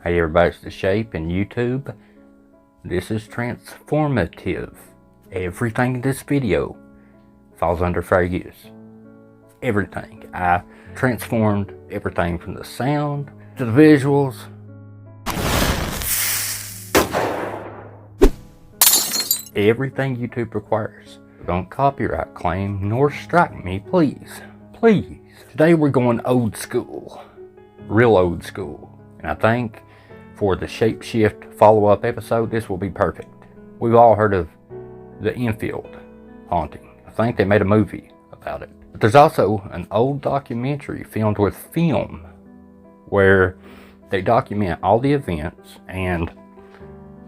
Hey everybody, it's The Shape and YouTube. This is transformative. Everything in this video falls under fair use. Everything. I transformed everything from the sound to the visuals. Everything YouTube requires. Don't copyright claim nor strike me, please. Please. Today we're going old school. Real old school. And I think for the Shapeshift follow-up episode, this will be perfect. We've all heard of the Enfield haunting. I think they made a movie about it. But there's also an old documentary filmed with film where they document all the events and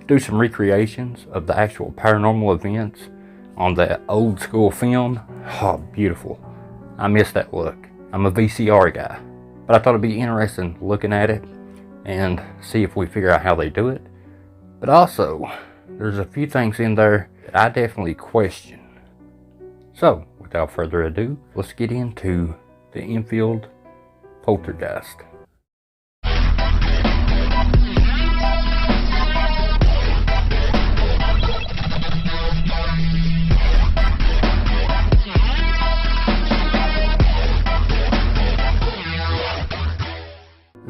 do some recreations of the actual paranormal events on that old school film. Oh, beautiful. I miss that look. I'm a VCR guy. But I thought it'd be interesting looking at it and see if we figure out how they do it. But also, there's a few things in there that I definitely question. So, without further ado, let's get into the Enfield poltergeist.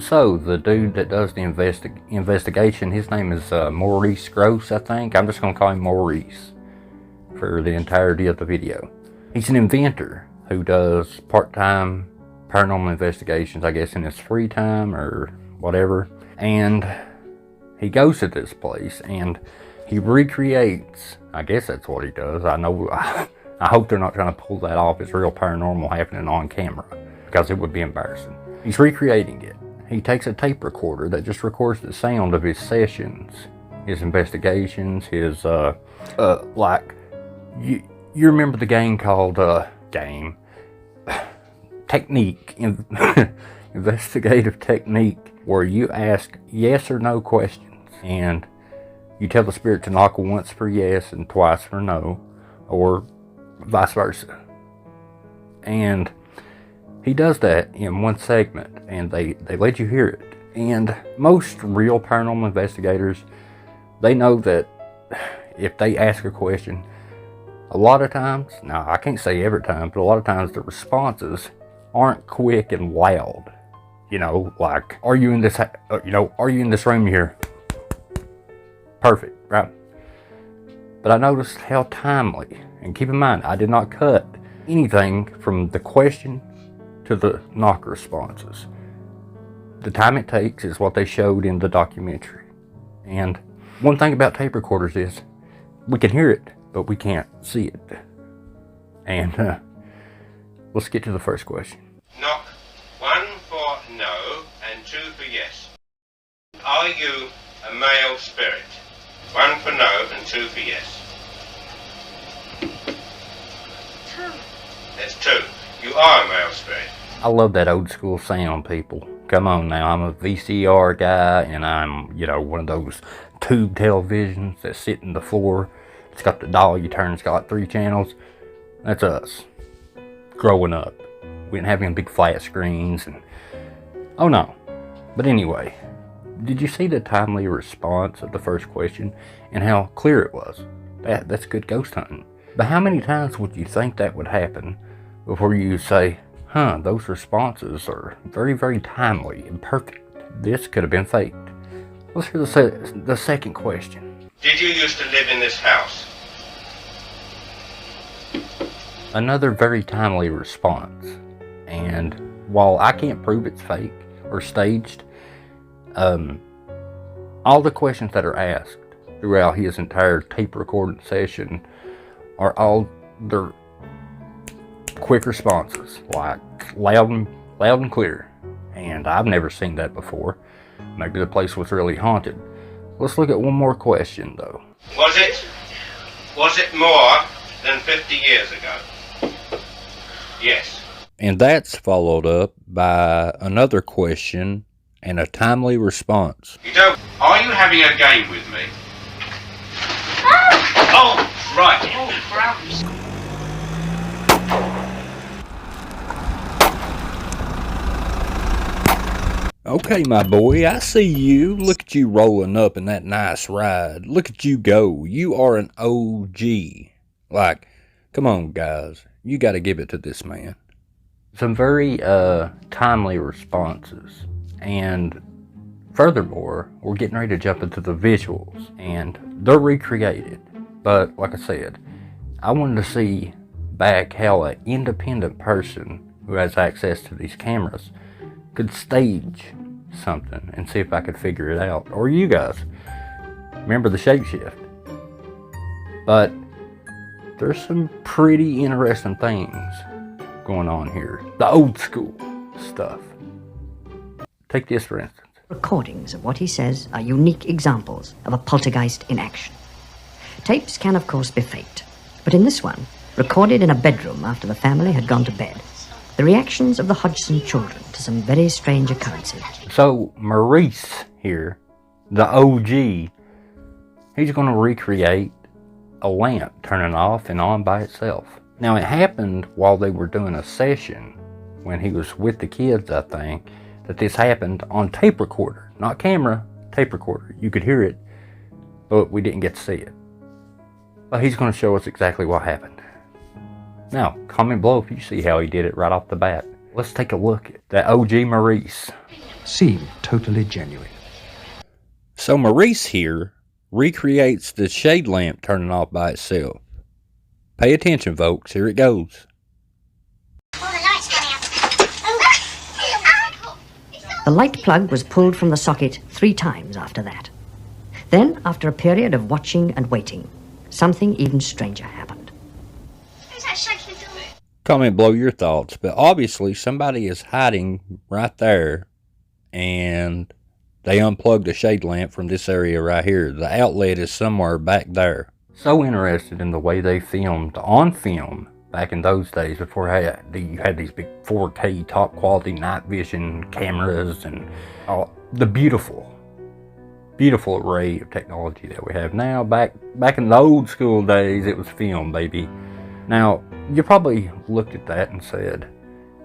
So, the dude that does the investigation, his name is Maurice Gross, I think. I'm just going to call him Maurice for the entirety of the video. He's an inventor who does part-time paranormal investigations, I guess, in his free time or whatever. And he goes to this place and he recreates, I guess that's what he does. I know, I hope they're not trying to pull that off. It's real paranormal happening on camera because it would be embarrassing. He's recreating it. He takes a tape recorder that just records the sound of his sessions, his investigations, his, like, you remember the game called, Technique, investigative technique, where you ask yes or no questions, and you tell the spirit to knock once for yes and twice for no, or vice versa. And he does that in one segment, and they let you hear it. And most real paranormal investigators, they know that if they ask a question, a lot of times, now I can't say every time, but a lot of times the responses aren't quick and loud. You know, like, are you in this room here? Perfect, right? But I noticed how timely, and keep in mind, I did not cut anything from the question to the knock responses. The time it takes is what they showed in the documentary. And one thing about tape recorders is we can hear it, but we can't see it. And let's get to the first question. Knock 1 for no and 2 for yes. Are you a male spirit? 1 for no and 2 for yes. 2. That's 2. You are a male spirit. I love that old school sound, people. Come on now, I'm a VCR guy, and I'm, one of those tube televisions that sit in the floor. It's got the dial you turn, it's got like 3 channels. That's us. Growing up. We didn't have any big flat screens, and oh no. But anyway, did you see the timely response of the first question and how clear it was? That's good ghost hunting. But how many times would you think that would happen before you say, those responses are very, very timely and perfect. This could have been faked. Let's hear the second question. Did you used to live in this house? Another very timely response. And while I can't prove it's fake or staged, all the questions that are asked throughout his entire tape recording session are all their quick responses, like loud and clear. And I've never seen that before. Maybe the place was really haunted. Let's look at one more question though. Was it more than 50 years ago? Yes. And that's followed up by another question and a timely response. Are you having a game with me? Oh, right. Oh, crumbs. Okay, my boy, I see you. Look at you rolling up in that nice ride. Look at you go. You are an OG. Like, come on, guys. You got to give it to this man. Some very timely responses. And furthermore, we're getting ready to jump into the visuals. And they're recreated. But, like I said, I wanted to see back how an independent person who has access to these cameras could stage something and see if I could figure it out. Or you guys. Remember the shapeshift. But there's some pretty interesting things going on here. The old school stuff. Take this for instance. Recordings of what he says are unique examples of a poltergeist in action. Tapes can, of course, be faked. But in this one, recorded in a bedroom after the family had gone to bed, the reactions of the Hodgson children to some very strange occurrences. So, Maurice here, the OG, he's going to recreate a lamp turning off and on by itself. Now, it happened while they were doing a session, when he was with the kids, I think, that this happened on tape recorder. Not camera, tape recorder. You could hear it, but we didn't get to see it. But he's going to show us exactly what happened. Now, comment below if you see how he did it right off the bat. Let's take a look at that OG Maurice. Seem totally genuine. So Maurice here recreates the shade lamp turning off by itself. Pay attention, folks. Here it goes. The light plug was pulled from the socket 3 times after that. Then, after a period of watching and waiting, something even stranger happened. Who's that shaking the door? Comment below your thoughts, but obviously somebody is hiding right there, and they unplugged the shade lamp from this area right here. The outlet is somewhere back there. So interested in the way they filmed on film back in those days before you had these big 4K top quality night vision cameras and the beautiful array of technology that we have now. Back in the old school days, it was film, baby. Now, you probably looked at that and said,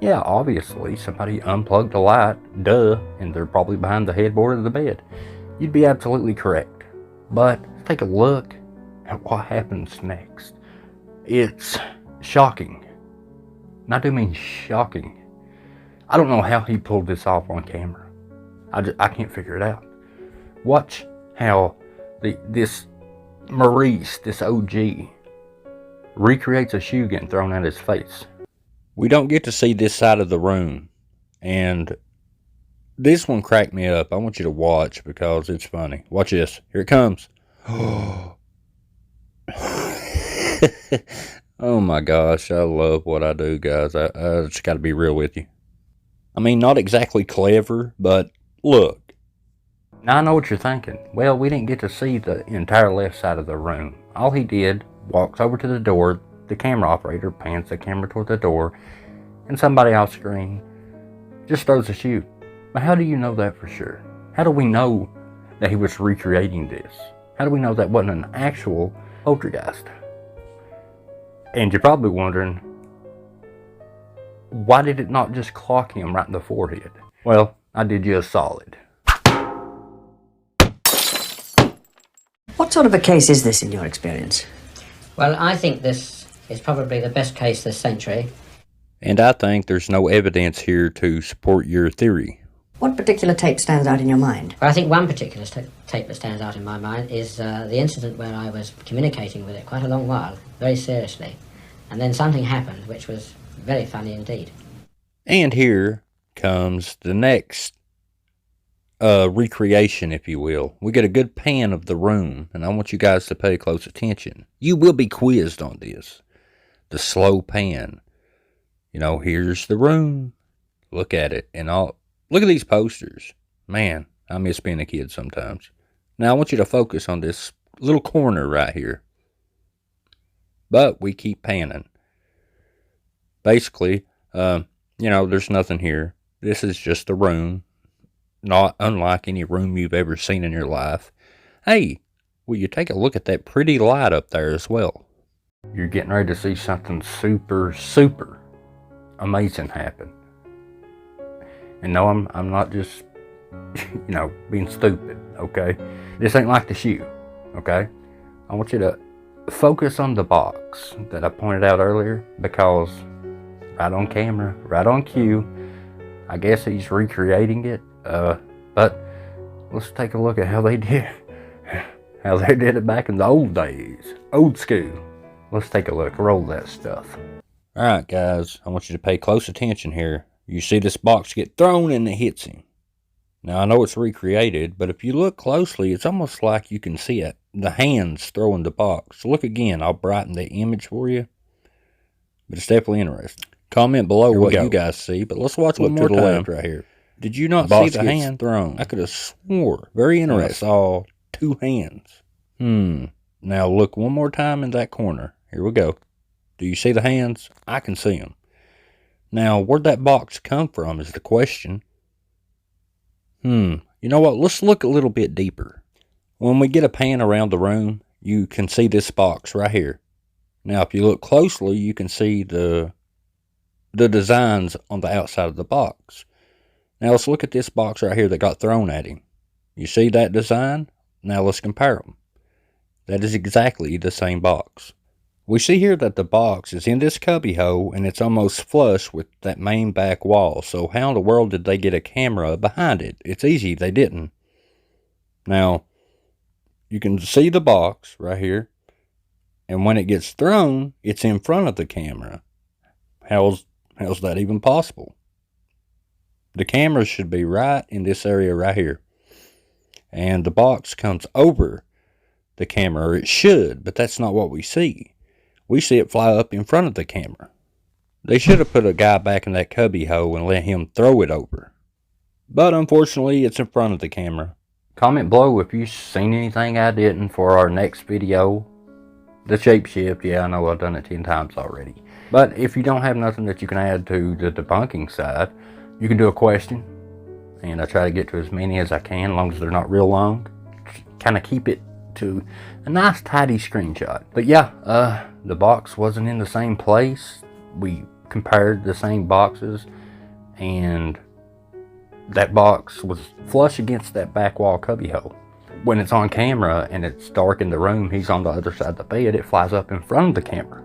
yeah, obviously somebody unplugged the light, duh, and they're probably behind the headboard of the bed. You'd be absolutely correct. But take a look at what happens next. It's shocking. And I do mean shocking. I don't know how he pulled this off on camera. I can't figure it out. Watch how this Maurice, this OG, recreates a shoe getting thrown at his face. We don't get to see this side of the room, and this one cracked me up. I want you to watch because it's funny. Watch this. Here it comes. Oh my gosh, I love what I do, guys. I just got to be real with you. I mean, not exactly clever, but look. Now I know what you're thinking. Well, we didn't get to see the entire left side of the room. All he did, walks over to the door, the camera operator pans the camera toward the door, and somebody off screen just throws a shoe. But how do you know that for sure? How do we know that he was recreating this? How do we know that wasn't an actual poltergeist? And you're probably wondering, why did it not just clock him right in the forehead? Well, I did you a solid. What sort of a case is this in your experience? Well, I think this is probably the best case this century. And I think there's no evidence here to support your theory. What particular tape stands out in your mind? Well, I think one particular tape that stands out in my mind is the incident where I was communicating with it quite a long while, very seriously. And then something happened, which was very funny indeed. And here comes the next recreation, if you will. We get a good pan of the room, and I want you guys to pay close attention. You will be quizzed on this. The slow pan. You know, here's the room. Look at it. And look at these posters. Man, I miss being a kid sometimes. Now, I want you to focus on this little corner right here. But we keep panning. Basically, there's nothing here. This is just a room. Not unlike any room you've ever seen in your life. Hey, will you take a look at that pretty light up there as well? You're getting ready to see something super, super amazing happen. And no, I'm not just being stupid, okay? This ain't like the shoe, okay? I want you to focus on the box that I pointed out earlier, because right on camera, right on cue, I guess he's recreating it, but let's take a look at how they did it back in the old days, old school. Let's take a look, roll that stuff. Alright guys, I want you to pay close attention here. You see this box get thrown and it hits him. Now I know it's recreated, but if you look closely, it's almost like you can see it. The hands throwing the box. So look again, I'll brighten the image for you. But it's definitely interesting. Comment below what you guys see, but let's watch one more time. Left right here. Did you not see the hand thrown? I could have swore. Very interesting. I saw two hands. Now look one more time in that corner. Here we go. Do you see the hands? I can see them. Now, where'd that box come from is the question. You know what? Let's look a little bit deeper. When we get a pan around the room, you can see this box right here. Now, if you look closely, you can see the designs on the outside of the box. Now, let's look at this box right here that got thrown at him. You see that design? Now, let's compare them. That is exactly the same box. We see here that the box is in this cubby hole and it's almost flush with that main back wall. So how in the world did they get a camera behind it? It's easy, they didn't. Now, you can see the box right here. And when it gets thrown, it's in front of the camera. How's that even possible? The camera should be right in this area right here. And the box comes over the camera, or it should, but that's not what we see. We see it fly up in front of the camera. They should have put a guy back in that cubby hole and let him throw it over. But unfortunately, it's in front of the camera. Comment below if you've seen anything I didn't for our next video. The shapeshift, yeah, I know I've done it 10 times already. But if you don't have nothing that you can add to the debunking side, you can do a question. And I try to get to as many as I can, as long as they're not real long. Kind of keep it to a nice tidy screenshot. But yeah, the box wasn't in the same place. We compared the same boxes, and that box was flush against that back wall cubby hole. When it's on camera and it's dark in the room, he's on the other side of the bed, it flies up in front of the camera.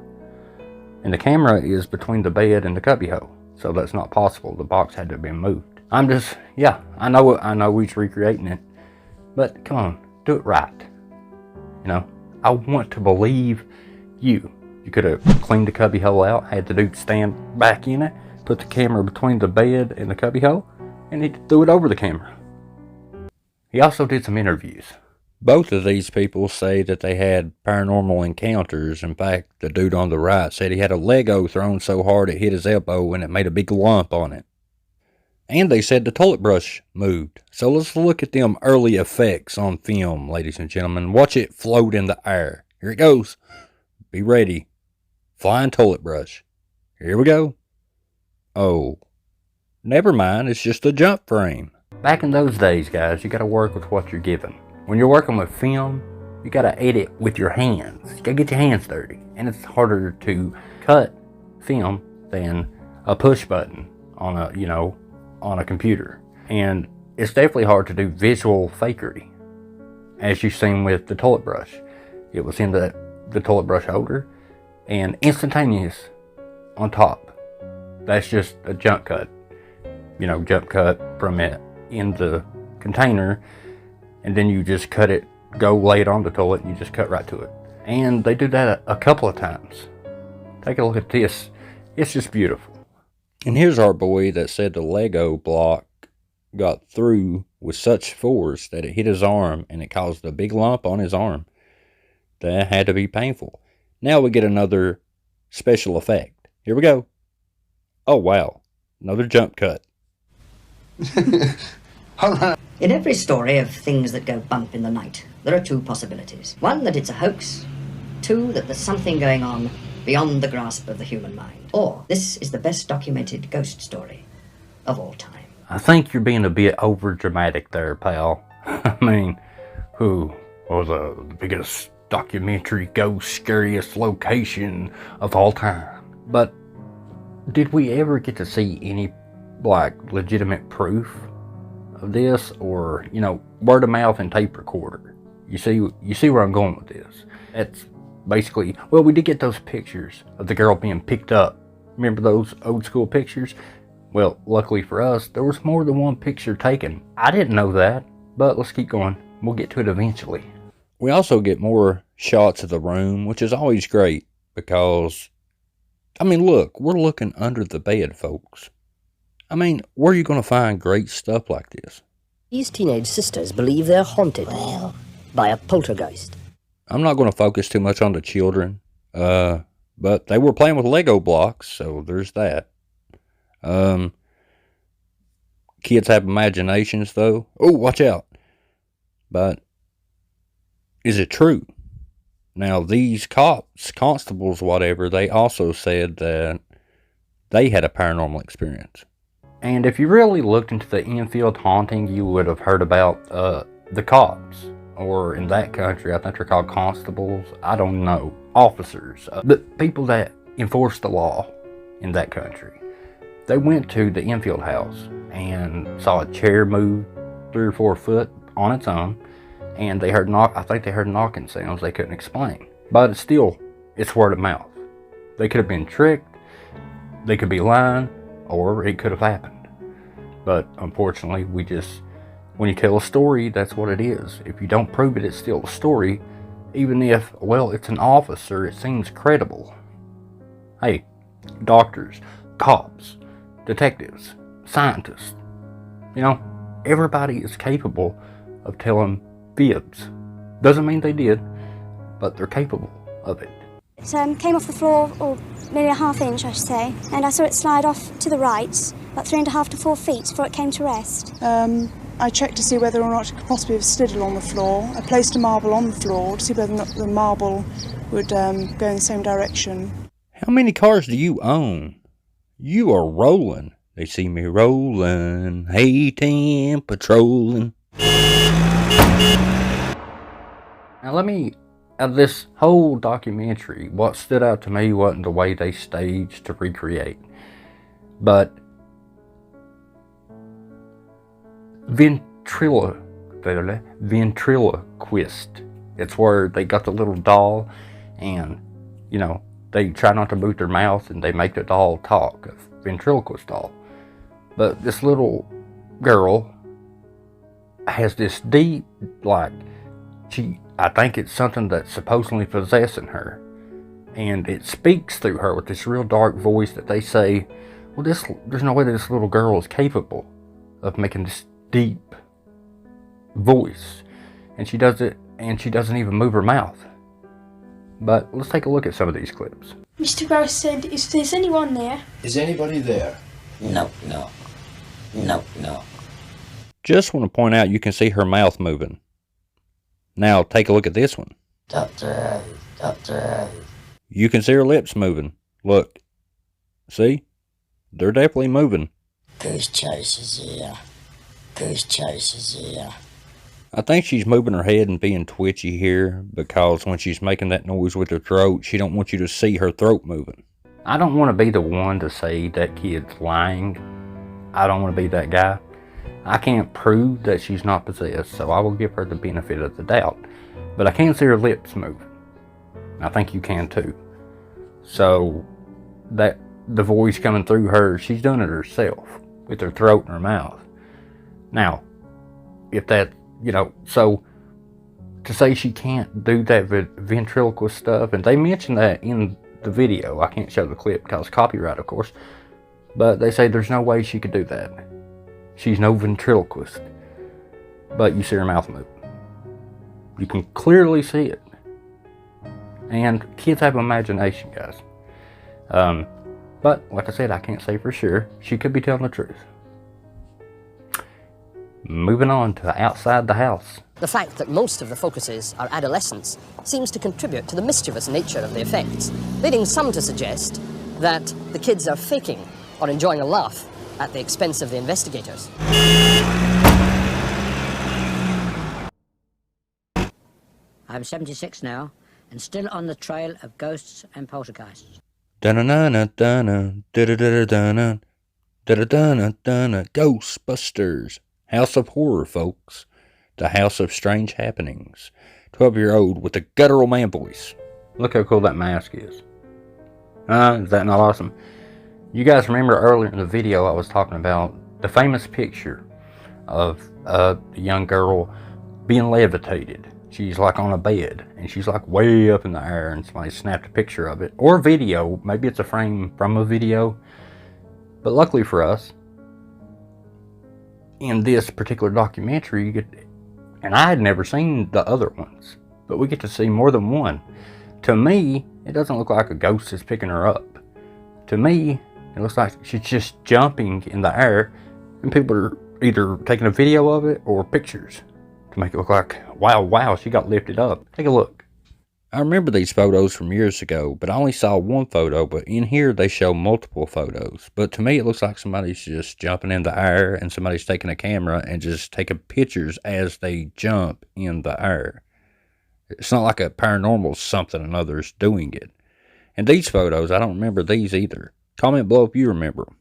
And the camera is between the bed and the cubby hole. So that's not possible. The box had to have been moved. I know he's recreating it. But come on, do it right. I want to believe you. You could have cleaned the cubby hole out, had the dude stand back in it, put the camera between the bed and the cubby hole, and he threw it over the camera. He also did some interviews. Both of these people say that they had paranormal encounters. In fact, the dude on the right said he had a Lego thrown so hard it hit his elbow and it made a big lump on it. And they said the toilet brush moved. So let's look at them early effects on film, ladies and gentlemen. Watch it float in the air. Here it goes. Be ready. Flying toilet brush. Here we go. Oh, never mind. It's just a jump frame. Back in those days, guys, you got to work with what you're given. When you're working with film, you got to edit with your hands. You got to get your hands dirty. And it's harder to cut film than a push button on a computer. And it's definitely hard to do visual fakery, as you've seen with the toilet brush. It was in the toilet brush holder and instantaneous on top. That's just a jump cut. Jump cut from it in the container, and then you just cut it, go lay it on the toilet, and you just cut right to it. And they do that a couple of times. Take a look at this. It's just beautiful. And here's our boy that said the Lego block got through with such force that it hit his arm and it caused a big lump on his arm. That had to be painful. Now we get another special effect. Here we go. Oh wow, another jump cut. In every story of things that go bump in the night, there are two possibilities. One, that it's a hoax. Two, that there's something going on beyond the grasp of the human mind. Or, this is the best documented ghost story of all time. I think you're being a bit over dramatic there, pal. I mean, who was the biggest documentary ghost scariest location of all time? But did we ever get to see any legitimate proof of this, or, you know, word of mouth and tape recorder. You see where I'm going with this. That's basically, well, we did get those pictures of the girl being picked up. Remember those old school pictures? Well, luckily for us, there was more than one picture taken. I didn't know that, but let's keep going. We'll get to it eventually. We also get more shots of the room, which is always great because, I mean, look, we're looking under the bed, folks. I mean, where are you going to find great stuff like this? These teenage sisters believe they're haunted by a poltergeist. I'm not going to focus too much on the children, but they were playing with Lego blocks, so there's that. Kids have imaginations, though. Oh, watch out. But is it true? Now, these constables, whatever, they also said that they had a paranormal experience. And if you really looked into the Enfield haunting, you would have heard about the cops. Or in that country, I think they're called constables. I don't know. Officers. The people that enforce the law in that country. They went to the Enfield house and saw a chair move 3 or 4 foot on its own. And they heard I think they heard knocking sounds they couldn't explain. But it's word of mouth. They could have been tricked. They could be lying. Or it could have happened. But unfortunately, when you tell a story, that's what it is. If you don't prove it, it's still a story. Even if, well, it's an officer, it seems credible. Hey, doctors, cops, detectives, scientists. You know, everybody is capable of telling fibs. Doesn't mean they did, but they're capable of it. It came off the floor, or maybe a ½ inch, I should say, and I saw it slide off to the right, about 3.5 to 4 feet before it came to rest. I checked to see whether or not it could possibly have slid along the floor. I placed a marble on the floor to see whether or not the marble would go in the same direction. How many cars do you own? You are rolling. They see me rolling. Hey, Tim, patrolling. Now out of this whole documentary, what stood out to me wasn't the way they staged to recreate, but ventriloquist. It's where they got the little doll and, you know, they try not to move their mouth and they make the doll talk, a ventriloquist doll. But this little girl has this deep, I think it's something that's supposedly possessing her. And it speaks through her with this real dark voice that they say, well, there's no way that this little girl is capable of making this deep voice. And she does it, and she doesn't even move her mouth. But let's take a look at some of these clips. Mr. Grouse said, if there's anyone there... Is anybody there? No. Just want to point out you can see her mouth moving. Now take a look at this one. Doctor. You can see her lips moving. Look. See? They're definitely moving. Goose chases here. I think she's moving her head and being twitchy here because when she's making that noise with her throat, she don't want you to see her throat moving. I don't want to be the one to say that kid's lying. I don't want to be that guy. I can't prove that she's not possessed, so I will give her the benefit of the doubt. But I can see her lips moving. I think you can too. So that the voice coming through her, she's doing it herself with her throat and her mouth. Now, if that, so to say she can't do that ventriloquist stuff, and they mention that in the video. I can't show the clip because copyright, of course. But they say there's no way she could do that. She's no ventriloquist. But you see her mouth move. You can clearly see it. And kids have imagination, guys. But, like I said, I can't say for sure. She could be telling the truth. Moving on to outside the house. The fact that most of the focuses are adolescents seems to contribute to the mischievous nature of the effects, leading some to suggest that the kids are faking or enjoying a laugh at the expense of the investigators. I'm 76 now, and still on the trail of ghosts and poltergeists. Ghostbusters. House of Horror, folks. The House of Strange Happenings. 12-year-old with a guttural man voice. Look how cool that mask is. Is that not awesome? You guys remember earlier in the video I was talking about the famous picture of the young girl being levitated. She's like on a bed and she's like way up in the air, and somebody snapped a picture of it. Or video. Maybe it's a frame from a video. But luckily for us, in this particular documentary, you get, and I had never seen the other ones, but we get to see more than one. To me, it doesn't look like a ghost is picking her up. To me, it looks like she's just jumping in the air, and people are either taking a video of it or pictures to make it look like, wow, she got lifted up. Take a look. I remember these photos from years ago, but I only saw one photo, but in here they show multiple photos. But to me, it looks like somebody's just jumping in the air and somebody's taking a camera and just taking pictures as they jump in the air. It's not like a paranormal something or other's doing it. And these photos, I don't remember these either. Comment below if you remember them.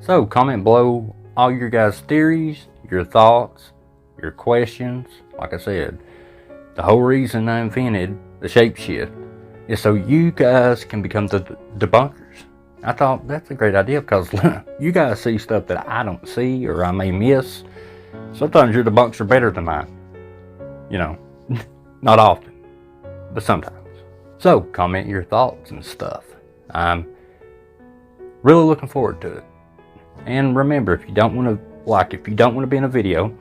So, comment below all your guys' theories, your thoughts, your questions. Like I said, the whole reason I invented the shapeshift is so you guys can become the debunkers. I thought that's a great idea because you guys see stuff that I don't see or I may miss. Sometimes your debunks are better than mine. You know, not often, but sometimes. So, comment your thoughts and stuff. I'm really looking forward to it. And remember, if you don't want to be in a video,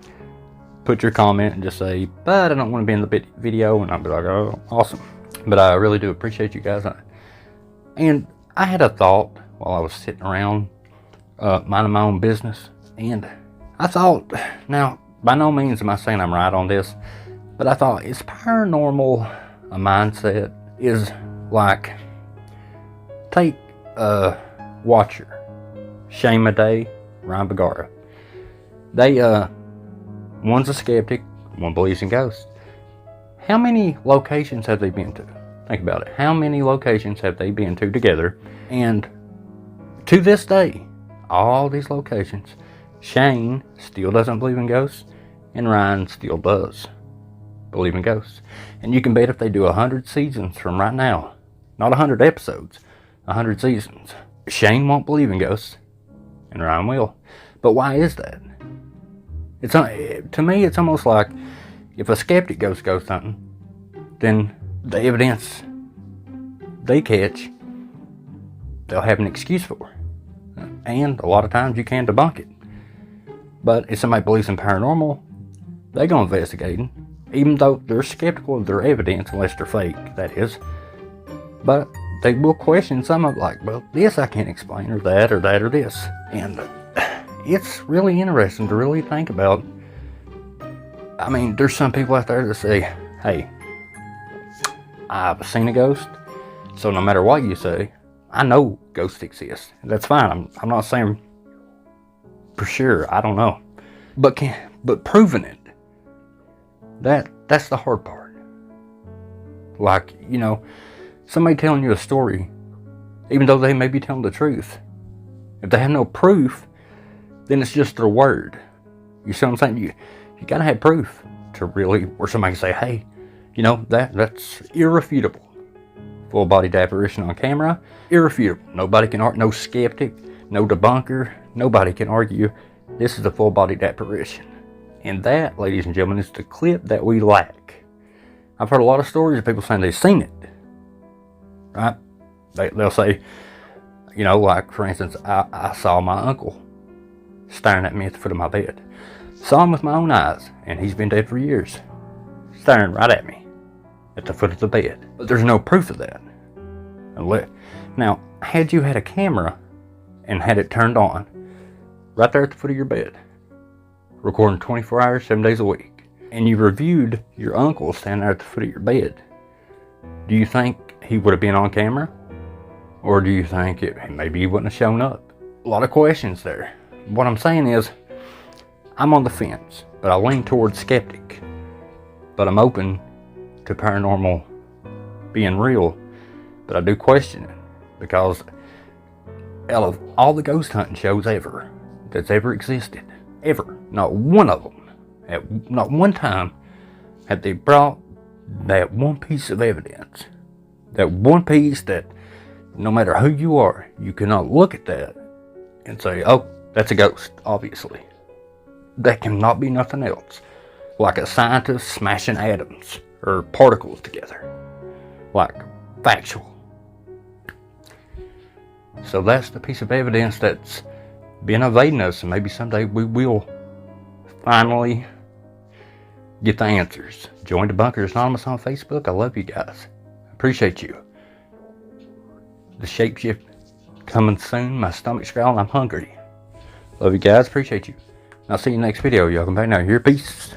put your comment and just say, but I don't want to be in the video, and I'll be like, oh, awesome. But I really do appreciate you guys. And I had a thought while I was sitting around minding my own business, and I thought, now, by no means am I saying I'm right on this, but I thought, is paranormal a mindset? Is like, take Watcher, Shane Madej, Ryan Bergara. They, one's a skeptic, one believes in ghosts. How many locations have they been to? Think about it. How many locations have they been to together? And to this day, all these locations, Shane still doesn't believe in ghosts, and Ryan still does believe in ghosts. And you can bet if they do 100 seasons from right now, not 100 episodes, 100 seasons, Shane won't believe in ghosts, and Ryan will. But why is that? It's to me, it's almost like if a skeptic goes ghost hunting, then the evidence they catch, they'll have an excuse for. And a lot of times you can debunk it. But if somebody believes in paranormal, they go investigating, even though they're skeptical of their evidence, unless they're fake, that is. But they will question some of it, like, well, this I can't explain, or that, or that, or this. And it's really interesting to really think about. I mean, there's some people out there that say, hey, I've seen a ghost, so no matter what you say, I know ghosts exist. That's fine. I'm not saying for sure. I don't know. But proving it, that's the hard part. Like, you know, somebody telling you a story, even though they may be telling the truth, if they have no proof, then it's just their word. You see what I'm saying? You gotta have proof to really, where somebody can say, hey, you know, that's irrefutable. Full-bodied apparition on camera, irrefutable. Nobody can argue, no skeptic, no debunker, nobody can argue this is a full-bodied apparition. And that, ladies and gentlemen, is the clip that we lack. I've heard a lot of stories of people saying they've seen it, right? They'll say, you know, like, for instance, I saw my uncle staring at me at the foot of my bed. Saw him with my own eyes, and he's been dead for years, staring right at me at the foot of the bed. But there's no proof of that. Now, had you had a camera and had it turned on right there at the foot of your bed, recording 24 hours, 7 days a week, and you reviewed your uncle standing there at the foot of your bed, do you think he would have been on camera? Or do you think maybe he wouldn't have shown up? A lot of questions there. What I'm saying is, I'm on the fence, but I lean towards skeptic. But I'm open to paranormal being real, but I do question it, because out of all the ghost hunting shows ever, that's ever existed, ever, not one of them, not one time, have they brought that one piece of evidence. That one piece that, no matter who you are, you cannot look at that and say, oh, that's a ghost, obviously. That cannot be nothing else. Like a scientist smashing atoms or particles together. Like factual. So that's the piece of evidence that's been evading us, and maybe someday we will finally get the answers. Join Debunkers Anonymous on Facebook. I love you guys. Appreciate you. The shapeshift coming soon. My stomach's growling. I'm hungry. Love you guys. Appreciate you. I'll see you next video. Y'all come back now here. Peace.